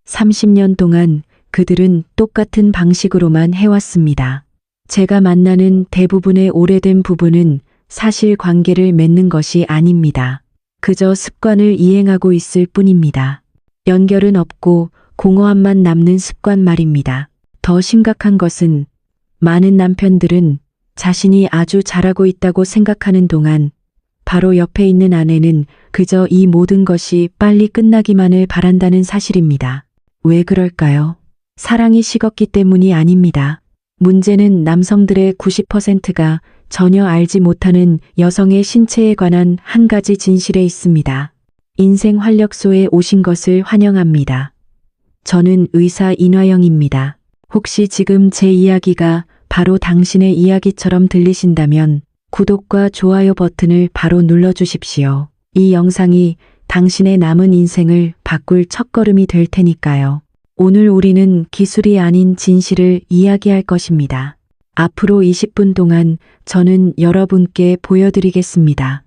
30년 동안 그들은 똑같은 방식으로만 해왔습니다. 제가 만나는 대부분의 오래된 부부는 사실 관계를 맺는 것이 아닙니다. 그저 습관을 이행하고 있을 뿐입니다. 연결은 없고 공허함만 남는 습관 말입니다. 더 심각한 것은 많은 남편들은 자신이 아주 잘하고 있다고 생각하는 동안 바로 옆에 있는 아내는 그저 이 모든 것이 빨리 끝나기만을 바란다는 사실입니다. 왜 그럴까요? 사랑이 식었기 때문이 아닙니다. 문제는 남성들의 90%가 전혀 알지 못하는 여성의 신체에 관한 한 가지 진실에 있습니다. 인생 활력소에 오신 것을 환영합니다. 저는 의사 인화영입니다. 혹시 지금 제 이야기가 바로 당신의 이야기처럼 들리신다면 구독과 좋아요 버튼을 바로 눌러주십시오. 이 영상이 당신의 남은 인생을 바꿀 첫걸음이 될 테니까요. 오늘 우리는 기술이 아닌 진실을 이야기할 것입니다. 앞으로 20분 동안 저는 여러분께 보여드리겠습니다.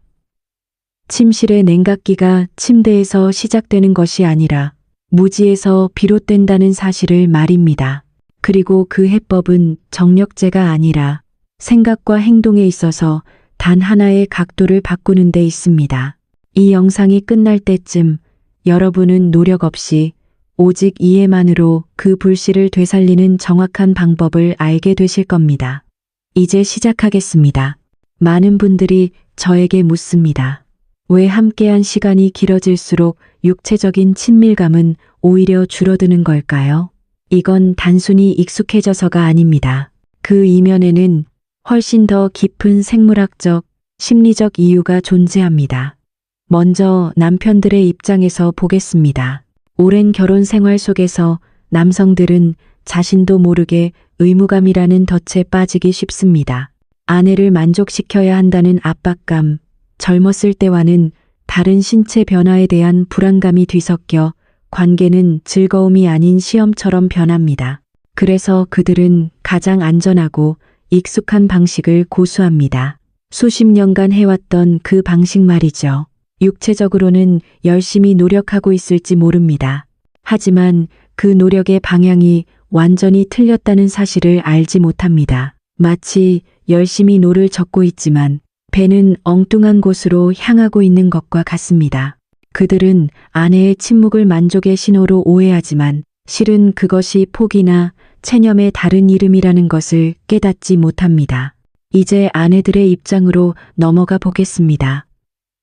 침실의 냉각기가 침대에서 시작되는 것이 아니라 무지에서 비롯된다는 사실을 말입니다. 그리고 그 해법은 정력제가 아니라 생각과 행동에 있어서 단 하나의 각도를 바꾸는 데 있습니다. 이 영상이 끝날 때쯤 여러분은 노력 없이 오직 이해만으로 그 불씨를 되살리는 정확한 방법을 알게 되실 겁니다. 이제 시작하겠습니다. 많은 분들이 저에게 묻습니다. 왜 함께한 시간이 길어질수록 육체적인 친밀감은 오히려 줄어드는 걸까요? 이건 단순히 익숙해져서가 아닙니다. 그 이면에는 훨씬 더 깊은 생물학적, 심리적 이유가 존재합니다. 먼저 남편들의 입장에서 보겠습니다. 오랜 결혼 생활 속에서 남성들은 자신도 모르게 의무감이라는 덫에 빠지기 쉽습니다. 아내를 만족시켜야 한다는 압박감, 젊었을 때와는 다른 신체 변화에 대한 불안감이 뒤섞여 관계는 즐거움이 아닌 시험처럼 변합니다. 그래서 그들은 가장 안전하고 익숙한 방식을 고수합니다. 수십 년간 해왔던 그 방식 말이죠. 육체적으로는 열심히 노력하고 있을지 모릅니다. 하지만 그 노력의 방향이 완전히 틀렸다는 사실을 알지 못합니다. 마치 열심히 노를 젓고 있지만 배는 엉뚱한 곳으로 향하고 있는 것과 같습니다. 그들은 아내의 침묵을 만족의 신호로 오해하지만 실은 그것이 포기나 체념의 다른 이름이라는 것을 깨닫지 못합니다. 이제 아내들의 입장으로 넘어가 보겠습니다.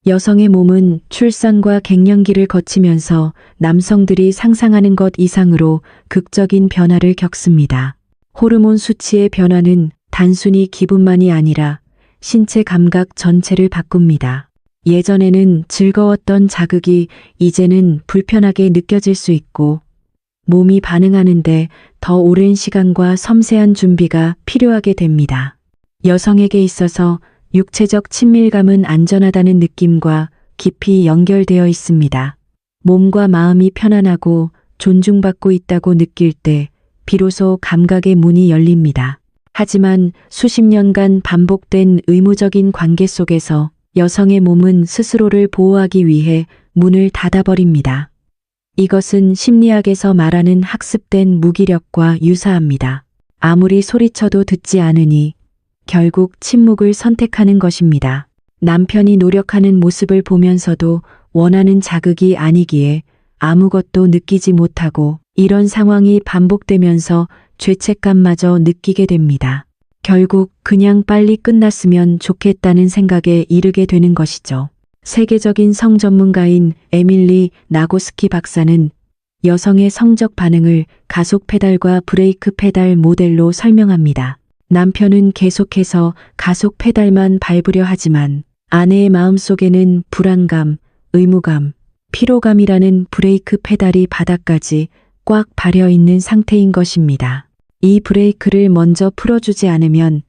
여성의 몸은 출산과 갱년기를 거치면서 남성들이 상상하는 것 이상으로 극적인 변화를 겪습니다. 호르몬 수치의 변화는 단순히 기분만이 아니라 신체 감각 전체를 바꿉니다. 예전에는 즐거웠던 자극이 이제는 불편하게 느껴질 수 있고 몸이 반응하는데 더 오랜 시간과 섬세한 준비가 필요하게 됩니다. 여성에게 있어서 육체적 친밀감은 안전하다는 느낌과 깊이 연결되어 있습니다. 몸과 마음이 편안하고 존중받고 있다고 느낄 때 비로소 감각의 문이 열립니다. 하지만 수십 년간 반복된 의무적인 관계 속에서 여성의 몸은 스스로를 보호하기 위해 문을 닫아버립니다. 이것은 심리학에서 말하는 학습된 무기력과 유사합니다. 아무리 소리쳐도 듣지 않으니 결국 침묵을 선택하는 것입니다. 남편이 노력하는 모습을 보면서도 원하는 자극이 아니기에 아무것도 느끼지 못하고 이런 상황이 반복되면서 죄책감마저 느끼게 됩니다. 결국 그냥 빨리 끝났으면 좋겠다는 생각에 이르게 되는 것이죠. 세계적인 성 전문가인 에밀리 나고스키 박사는 여성의 성적 반응을 가속 페달과 브레이크 페달 모델로 설명합니다. 남편은 계속해서 가속 페달만 밟으려 하지만 아내의 마음속에는 불안감, 의무감, 피로감이라는 브레이크 페달이 바닥까지 꽉 발려 있는 상태인 것입니다. 이 브레이크를 먼저 풀어주지 않으면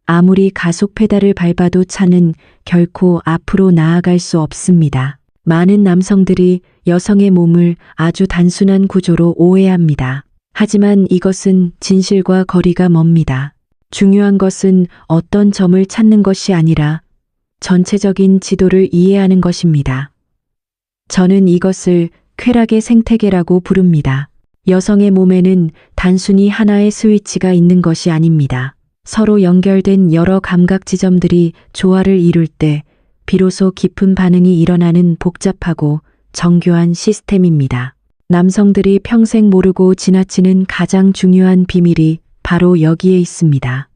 아무리 가속 페달을 밟아도 차는 결코 앞으로 나아갈 수 없습니다. 많은 남성들이 여성의 몸을 아주 단순한 구조로 오해합니다. 하지만 이것은 진실과 거리가 멉니다. 중요한 것은 어떤 점을 찾는 것이 아니라 전체적인 지도를 이해하는 것입니다. 저는 이것을 쾌락의 생태계라고 부릅니다. 여성의 몸에는 단순히 하나의 스위치가 있는 것이 아닙니다. 서로 연결된 여러 감각 지점들이 조화를 이룰 때 비로소 깊은 반응이 일어나는 복잡하고 정교한 시스템입니다. 남성들이 평생 모르고 지나치는 가장 중요한 비밀이 바로 여기에 있습니다.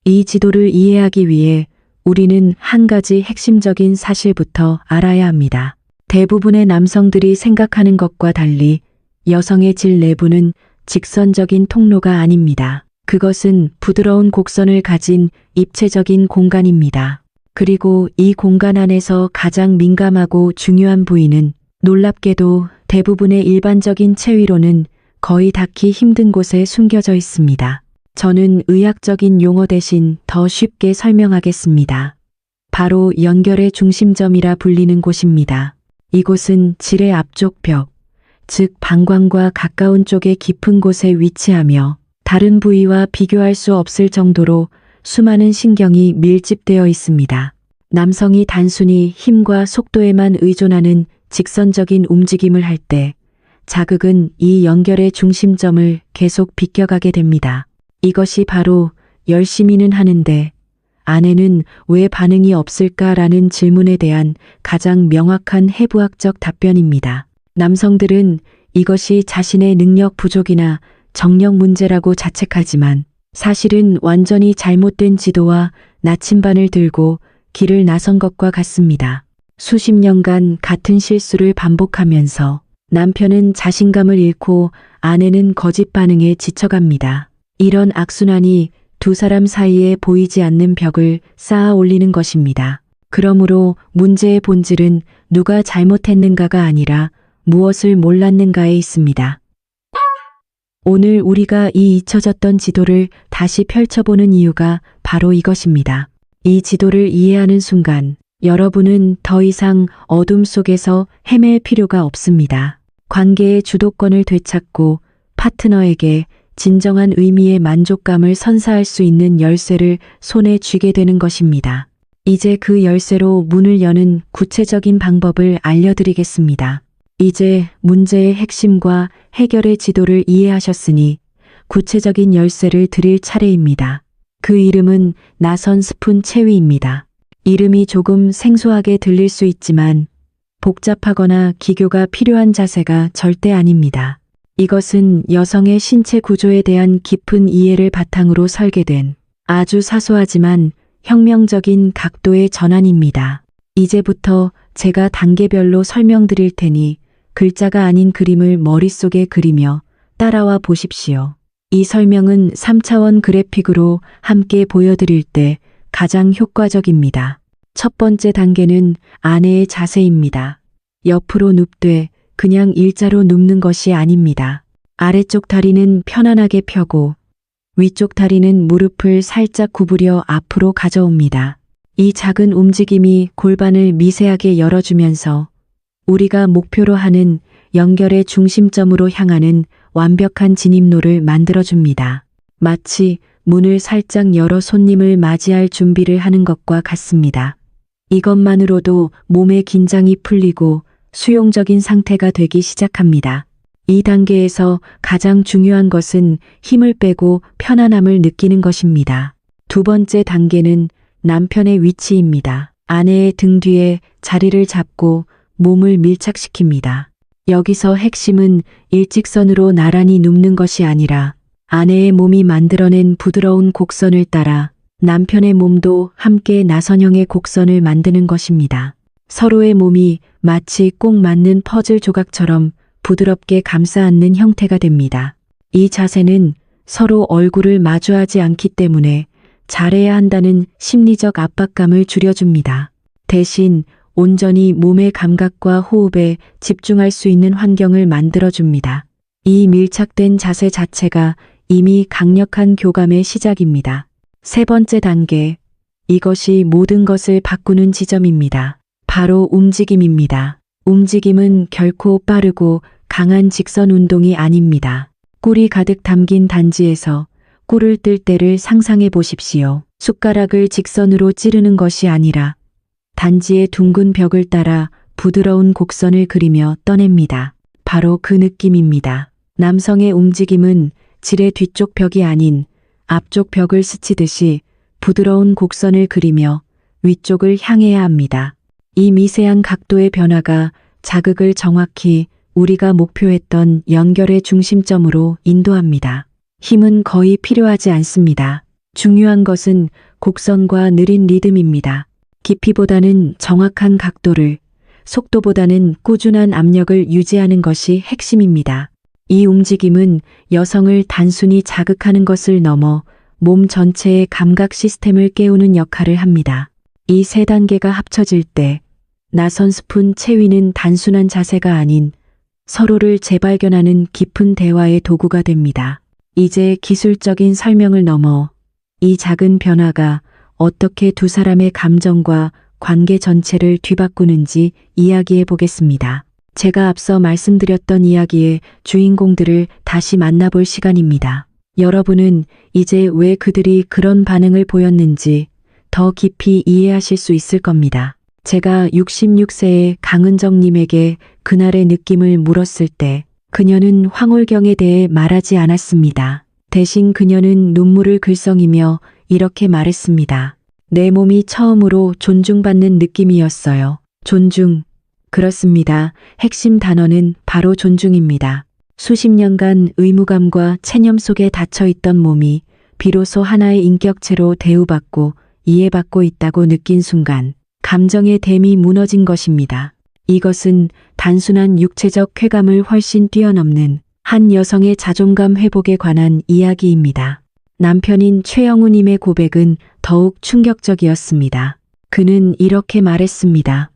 이 지도를 이해하기 위해 우리는 한 가지 핵심적인 사실부터 알아야 합니다. 대부분의 남성들이 생각하는 것과 달리 여성의 질 내부는 직선적인 통로가 아닙니다. 그것은 부드러운 곡선을 가진 입체적인 공간입니다. 그리고 이 공간 안에서 가장 민감하고 중요한 부위는 놀랍게도 대부분의 일반적인 체위로는 거의 닿기 힘든 곳에 숨겨져 있습니다. 저는 의학적인 용어 대신 더 쉽게 설명하겠습니다. 바로 연결의 중심점이라 불리는 곳입니다. 이곳은 질의 앞쪽 벽, 즉 방광과 가까운 쪽의 깊은 곳에 위치하며 다른 부위와 비교할 수 없을 정도로 수많은 신경이 밀집되어 있습니다. 남성이 단순히 힘과 속도에만 의존하는 직선적인 움직임을 할 때 자극은 이 연결의 중심점을 계속 비껴가게 됩니다. 이것이 바로 열심히는 하는데 아내는 왜 반응이 없을까라는 질문에 대한 가장 명확한 해부학적 답변입니다. 남성들은 이것이 자신의 능력 부족이나 정력 문제라고 자책하지만 사실은 완전히 잘못된 지도와 나침반을 들고 길을 나선 것과 같습니다. 수십 년간 같은 실수를 반복하면서 남편은 자신감을 잃고 아내는 거짓 반응에 지쳐갑니다. 이런 악순환이 두 사람 사이에 보이지 않는 벽을 쌓아 올리는 것입니다. 그러므로 문제의 본질은 누가 잘못했는가가 아니라 무엇을 몰랐는가에 있습니다. 오늘 우리가 이 잊혀졌던 지도를 다시 펼쳐보는 이유가 바로 이것입니다. 이 지도를 이해하는 순간 여러분은 더 이상 어둠 속에서 헤맬 필요가 없습니다. 관계의 주도권을 되찾고 파트너에게 진정한 의미의 만족감을 선사할 수 있는 열쇠를 손에 쥐게 되는 것입니다. 이제 그 열쇠로 문을 여는 구체적인 방법을 알려드리겠습니다. 이제 문제의 핵심과 해결의 지도를 이해하셨으니 구체적인 열쇠를 드릴 차례입니다. 그 이름은 나선 스푼 체위입니다. 이름이 조금 생소하게 들릴 수 있지만 복잡하거나 기교가 필요한 자세가 절대 아닙니다. 이것은 여성의 신체 구조에 대한 깊은 이해를 바탕으로 설계된 아주 사소하지만 혁명적인 각도의 전환입니다. 이제부터 제가 단계별로 설명드릴 테니 글자가 아닌 그림을 머릿속에 그리며 따라와 보십시오. 이 설명은 3차원 그래픽으로 함께 보여드릴 때 가장 효과적입니다. 첫 번째 단계는 아내의 자세입니다. 옆으로 눕되 그냥 일자로 눕는 것이 아닙니다. 아래쪽 다리는 편안하게 펴고 위쪽 다리는 무릎을 살짝 구부려 앞으로 가져옵니다. 이 작은 움직임이 골반을 미세하게 열어주면서 우리가 목표로 하는 연결의 중심점으로 향하는 완벽한 진입로를 만들어줍니다. 마치 문을 살짝 열어 손님을 맞이할 준비를 하는 것과 같습니다. 이것만으로도 몸의 긴장이 풀리고 수용적인 상태가 되기 시작합니다. 이 단계에서 가장 중요한 것은 힘을 빼고 편안함을 느끼는 것입니다. 두 번째 단계는 남편의 위치입니다. 아내의 등 뒤에 자리를 잡고 몸을 밀착시킵니다. 여기서 핵심은 일직선으로 나란히 눕는 것이 아니라 아내의 몸이 만들어낸 부드러운 곡선을 따라 남편의 몸도 함께 나선형의 곡선을 만드는 것입니다. 서로의 몸이 마치 꼭 맞는 퍼즐 조각처럼 부드럽게 감싸 안는 형태가 됩니다. 이 자세는 서로 얼굴을 마주하지 않기 때문에 잘해야 한다는 심리적 압박감을 줄여줍니다. 대신 온전히 몸의 감각과 호흡에 집중할 수 있는 환경을 만들어줍니다. 이 밀착된 자세 자체가 이미 강력한 교감의 시작입니다. 세 번째 단계, 이것이 모든 것을 바꾸는 지점입니다. 바로 움직임입니다. 움직임은 결코 빠르고 강한 직선 운동이 아닙니다. 꿀이 가득 담긴 단지에서 꿀을 뜰 때를 상상해 보십시오. 숟가락을 직선으로 찌르는 것이 아니라 단지의 둥근 벽을 따라 부드러운 곡선을 그리며 떠냅니다. 바로 그 느낌입니다. 남성의 움직임은 질의 뒤쪽 벽이 아닌 앞쪽 벽을 스치듯이 부드러운 곡선을 그리며 위쪽을 향해야 합니다. 이 미세한 각도의 변화가 자극을 정확히 우리가 목표했던 연결의 중심점으로 인도합니다. 힘은 거의 필요하지 않습니다. 중요한 것은 곡선과 느린 리듬입니다. 깊이보다는 정확한 각도를, 속도보다는 꾸준한 압력을 유지하는 것이 핵심입니다. 이 움직임은 여성을 단순히 자극하는 것을 넘어 몸 전체의 감각 시스템을 깨우는 역할을 합니다. 이 세 단계가 합쳐질 때 나선 스푼 체위는 단순한 자세가 아닌 서로를 재발견하는 깊은 대화의 도구가 됩니다. 이제 기술적인 설명을 넘어 이 작은 변화가 어떻게 두 사람의 감정과 관계 전체를 뒤바꾸는지 이야기해 보겠습니다. 제가 앞서 말씀드렸던 이야기의 주인공들을 다시 만나볼 시간입니다. 여러분은 이제 왜 그들이 그런 반응을 보였는지 더 깊이 이해하실 수 있을 겁니다. 제가 66세의 강은정님에게 그날의 느낌을 물었을 때 그녀는 황홀경에 대해 말하지 않았습니다. 대신 그녀는 눈물을 글썽이며 이렇게 말했습니다. 내 몸이 처음으로 존중받는 느낌이었어요. 존중. 그렇습니다. 핵심 단어는 바로 존중입니다. 수십 년간 의무감과 체념 속에 닫혀있던 몸이 비로소 하나의 인격체로 대우받고 이해받고 있다고 느낀 순간 감정의 댐이 무너진 것입니다. 이것은 단순한 육체적 쾌감을 훨씬 뛰어넘는 한 여성의 자존감 회복에 관한 이야기입니다. 남편인 최영우님의 고백은 더욱 충격적이었습니다. 그는 이렇게 말했습니다.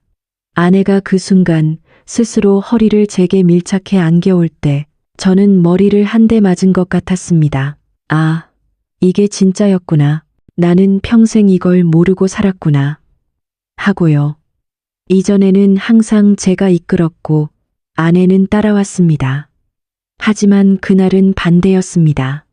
아내가 그 순간 스스로 허리를 제게 밀착해 안겨올 때 저는 머리를 한 대 맞은 것 같았습니다. 아, 이게 진짜였구나. 나는 평생 이걸 모르고 살았구나. 하고요. 이전에는 항상 제가 이끌었고 아내는 따라왔습니다. 하지만 그날은 반대였습니다.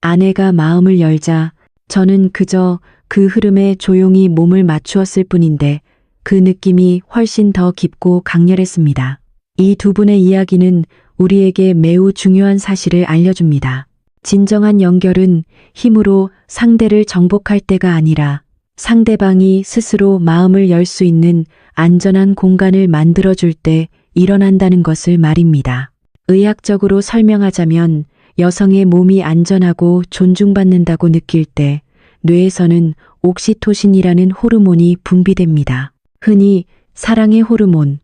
아내가 마음을 열자 저는 그저 그 흐름에 조용히 몸을 맞추었을 뿐인데 그 느낌이 훨씬 더 깊고 강렬했습니다. 이 두 분의 이야기는 우리에게 매우 중요한 사실을 알려줍니다. 진정한 연결은 힘으로 상대를 정복할 때가 아니라 상대방이 스스로 마음을 열 수 있는 안전한 공간을 만들어줄 때 일어난다는 것을 말입니다. 의학적으로 설명하자면 여성의 몸이 안전하고 존중받는다고 느낄 때 뇌에서는 옥시토신이라는 호르몬이 분비됩니다. 흔히 사랑의 호르몬,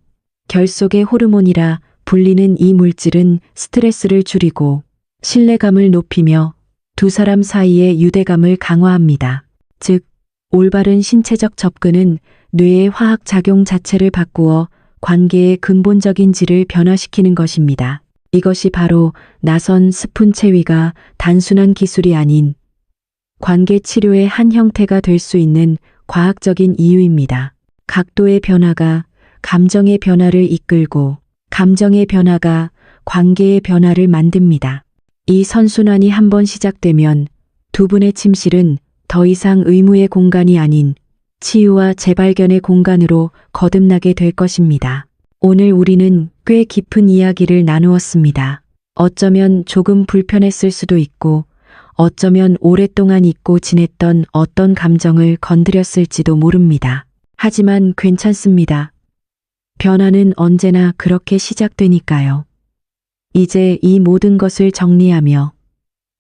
결속의 호르몬이라 불리는 이 물질은 스트레스를 줄이고 신뢰감을 높이며 두 사람 사이의 유대감을 강화합니다. 즉, 올바른 신체적 접근은 뇌의 화학 작용 자체를 바꾸어 관계의 근본적인 질을 변화시키는 것입니다. 이것이 바로 나선 스푼 체위가 단순한 기술이 아닌 관계 치료의 한 형태가 될 수 있는 과학적인 이유입니다. 각도의 변화가 감정의 변화를 이끌고 감정의 변화가 관계의 변화를 만듭니다. 이 선순환이 한번 시작되면 두 분의 침실은 더 이상 의무의 공간이 아닌 치유와 재발견의 공간으로 거듭나게 될 것입니다. 오늘 우리는 꽤 깊은 이야기를 나누었습니다. 어쩌면 조금 불편했을 수도 있고 어쩌면 오랫동안 잊고 지냈던 어떤 감정을 건드렸을지도 모릅니다. 하지만 괜찮습니다. 변화는 언제나 그렇게 시작되니까요. 이제 이 모든 것을 정리하며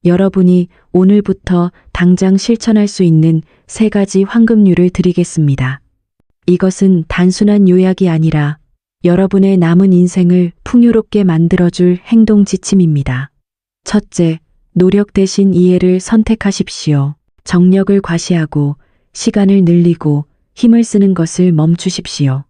여러분이 오늘부터 당장 실천할 수 있는 3가지 황금률을 드리겠습니다. 이것은 단순한 요약이 아니라 여러분의 남은 인생을 풍요롭게 만들어줄 행동 지침입니다. 첫째, 노력 대신 이해를 선택하십시오. 정력을 과시하고 시간을 늘리고 힘을 쓰는 것을 멈추십시오.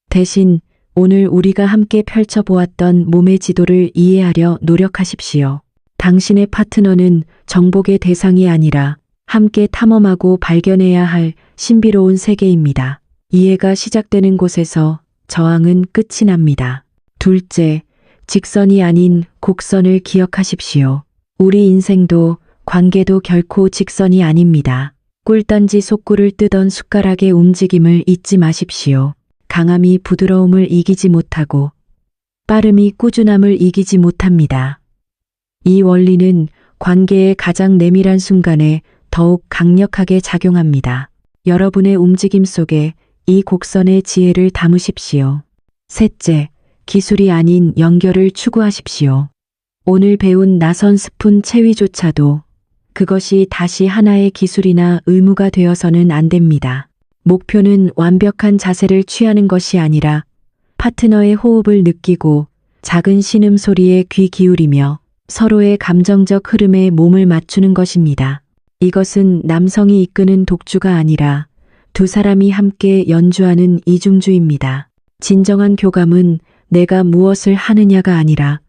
대신 오늘 우리가 함께 펼쳐보았던 몸의 지도를 이해하려 노력하십시오. 당신의 파트너는 정복의 대상이 아니라 함께 탐험하고 발견해야 할 신비로운 세계입니다. 이해가 시작되는 곳에서 저항은 끝이 납니다. 둘째, 직선이 아닌 곡선을 기억하십시오. 우리 인생도 관계도 결코 직선이 아닙니다. 꿀단지 속꿀을 뜨던 숟가락의 움직임을 잊지 마십시오. 강함이 부드러움을 이기지 못하고 빠름이 꾸준함을 이기지 못합니다. 이 원리는 관계의 가장 내밀한 순간에 더욱 강력하게 작용합니다. 여러분의 움직임 속에 이 곡선의 지혜를 담으십시오. 셋째, 기술이 아닌 연결을 추구하십시오. 오늘 배운 나선 스푼 체위조차도 그것이 다시 하나의 기술이나 의무가 되어서는 안 됩니다. 목표는 완벽한 자세를 취하는 것이 아니라 파트너의 호흡을 느끼고 작은 신음소리에 귀 기울이며 서로의 감정적 흐름에 몸을 맞추는 것입니다. 이것은 남성이 이끄는 독주가 아니라 두 사람이 함께 연주하는 이중주입니다. 진정한 교감은 내가 무엇을 하느냐가 아니라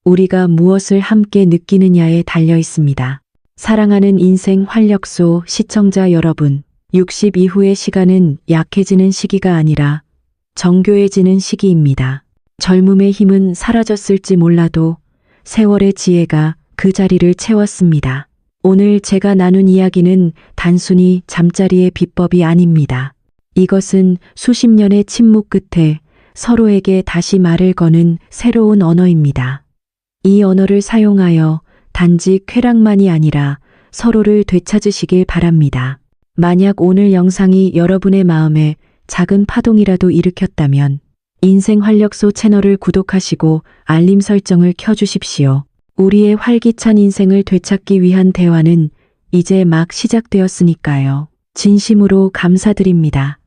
우리가 무엇을 함께 느끼느냐에 달려 있습니다. 사랑하는 인생 활력소 시청자 여러분, 60 이후의 시간은 약해지는 시기가 아니라 정교해지는 시기입니다. 젊음의 힘은 사라졌을지 몰라도 세월의 지혜가 그 자리를 채웠습니다. 오늘 제가 나눈 이야기는 단순히 잠자리의 비법이 아닙니다. 이것은 수십 년의 침묵 끝에 서로에게 다시 말을 거는 새로운 언어입니다. 이 언어를 사용하여 단지 쾌락만이 아니라 서로를 되찾으시길 바랍니다. 만약 오늘 영상이 여러분의 마음에 작은 파동이라도 일으켰다면 인생 활력소 채널을 구독하시고 알림 설정을 켜주십시오. 우리의 활기찬 인생을 되찾기 위한 대화는 이제 막 시작되었으니까요. 진심으로 감사드립니다.